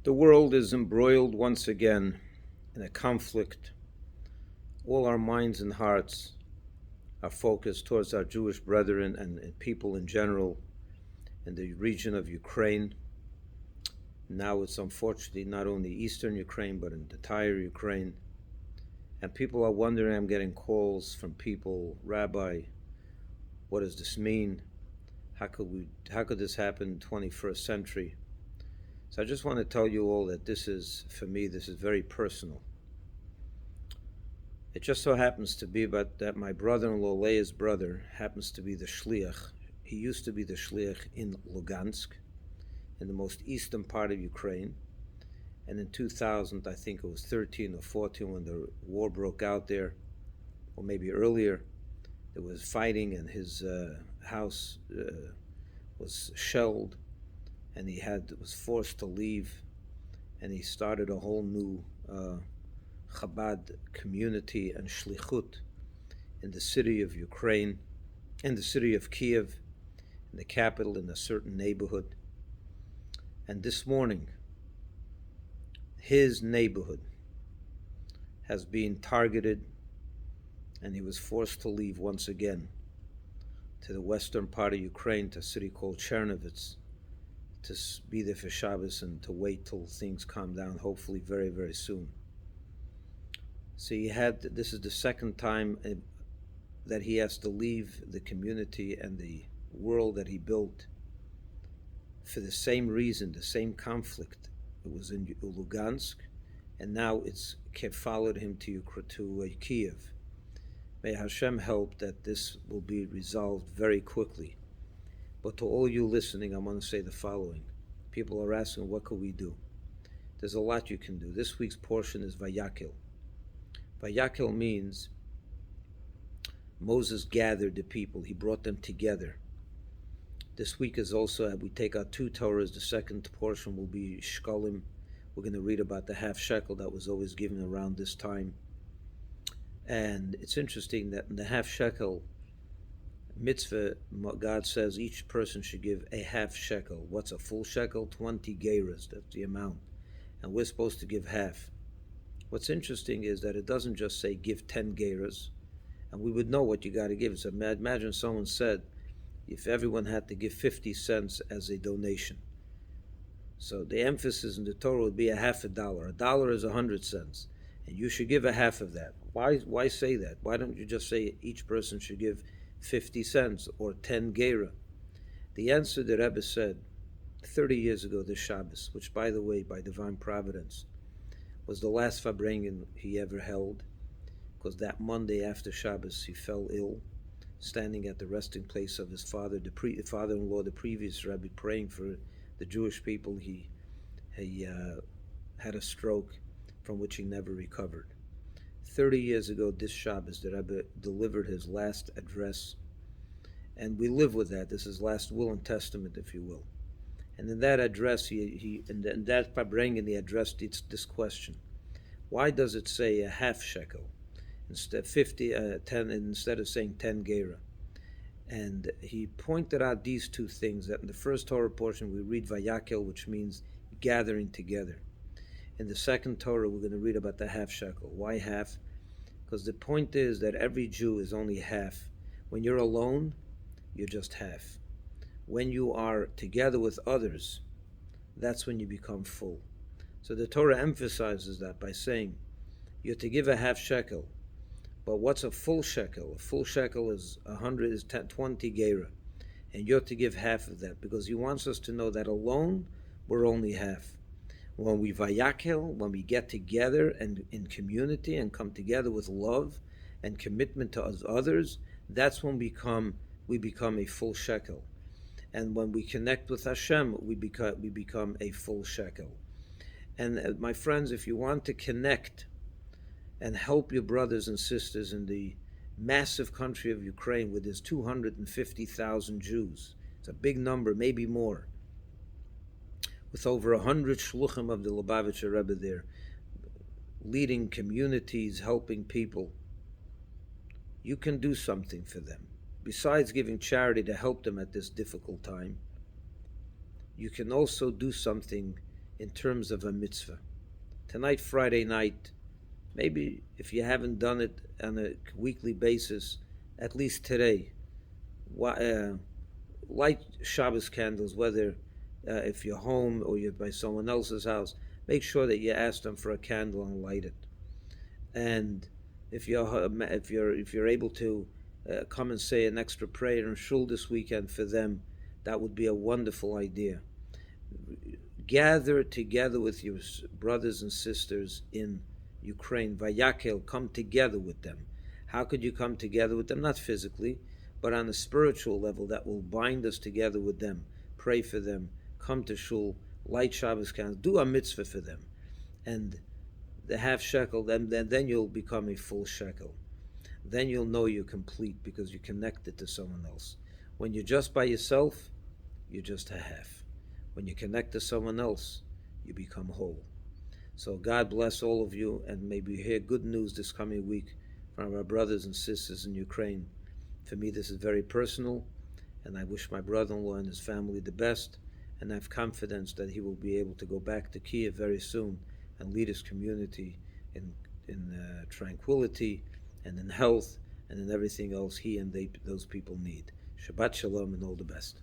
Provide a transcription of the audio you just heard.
The world is embroiled once again in a conflict. All our minds and hearts are focused towards our Jewish brethren and people in general in the region of Ukraine. Now it's unfortunately not only eastern Ukraine, but in the entire Ukraine. And people are wondering, I'm getting calls from people, Rabbi, what does this mean? How could this happen in the 21st century? So I just want to tell you all that for me, this is very personal. It just so happens to be that my brother-in-law, Leah's brother, happens to be the shliach. He used to be the shliach in Lugansk, in the most eastern part of Ukraine. And in 2000, I think it was 13 or 14, when the war broke out there, or maybe earlier, there was fighting and his house was shelled, and he was forced to leave, and he started a whole new Chabad community and shlichut in the city of Ukraine, in the city of Kiev, in the capital, in a certain neighborhood. And this morning, his neighborhood has been targeted, and he was forced to leave once again to the western part of Ukraine, to a city called Chernovitz, to be there for Shabbos and to wait till things calm down, hopefully very, very soon. So this is the second time that he has to leave the community and the world that he built for the same reason, the same conflict. It was in Lugansk, and now it's followed him to Kiev. May Hashem help that this will be resolved very quickly. But to all you listening, I want to say the following. People are asking, what could we do? There's a lot you can do. This week's portion is Vayakil. Vayakil means Moses gathered the people. He brought them together. This week is also, we take our two Torahs. The second portion will be Shkolim. We're going to read about the half shekel that was always given around this time. And it's interesting that in the half shekel mitzvah, God says each person should give a half shekel. What's a full shekel? 20 gerahs, that's the amount. And we're supposed to give half. What's interesting is that it doesn't just say give 10 gerahs, and we would know what you got to give. So imagine someone said, if everyone had to give 50 cents as a donation. So the emphasis in the Torah would be a half a dollar. A dollar is 100 cents, and you should give a half of that. Why say that? Why don't you just say each person should give 50 cents or 10 gerah? The answer the Rebbe said 30 years ago this Shabbos, which by the way, by divine providence, was the last Farbrengen he ever held, because that Monday after Shabbos he fell ill, standing at the resting place of his father, the father-in-law, the previous Rebbe, praying for the Jewish people. He had a stroke from which he never recovered. 30 years ago this Shabbos, the Rebbe delivered his last address, and we live with that. This is last will and testament, if you will. And in that address, in that Farbrengen, he addressed this question: why does it say a half shekel instead instead of saying 10 gerah? And he pointed out these two things, that in the first Torah portion we read Vayakel, which means gathering together. In the second Torah we're going to read about the half shekel. Why half? Because the point is that every Jew is only half. When you're alone, you're just half. When you are together with others, that's when you become full. So the Torah emphasizes that by saying you're to give a half shekel. But what's a full shekel? A full shekel is 20 gerah, and you're to give half of that, because he wants us to know that alone we're only half. When we vayakel, when we get together and in community and come together with love and commitment to others, that's when we become a full shekel. And when we connect with Hashem, we become a full shekel. And my friends, if you want to connect and help your brothers and sisters in the massive country of Ukraine, where there's 250,000 Jews, it's a big number, maybe more, with over 100 shluchim of the Lubavitcher Rebbe there, leading communities, helping people, you can do something for them. Besides giving charity to help them at this difficult time, you can also do something in terms of a mitzvah. Tonight, Friday night, maybe if you haven't done it on a weekly basis, at least today, light Shabbos candles, whether if you're home or you're by someone else's house. Make sure that you ask them for a candle and light it. And if you're able to come and say an extra prayer in shul this weekend for them, that would be a wonderful idea. Gather together with your brothers and sisters in Ukraine. Vayakel, come together with them. How could you come together with them? Not physically, but on a spiritual level that will bind us together with them. Pray for them. Come to shul. Light Shabbos candles. Do a mitzvah for them. And the half shekel, then you'll become a full shekel. Then you'll know you're complete because you're connected to someone else. When you're just by yourself, you're just a half. When you connect to someone else, you become whole. So God bless all of you, and may we hear good news this coming week from our brothers and sisters in Ukraine. For me, this is very personal, and I wish my brother-in-law and his family the best, and I have confidence that he will be able to go back to Kiev very soon and lead his community in tranquility and in health and in everything else he and those people need. Shabbat Shalom and all the best.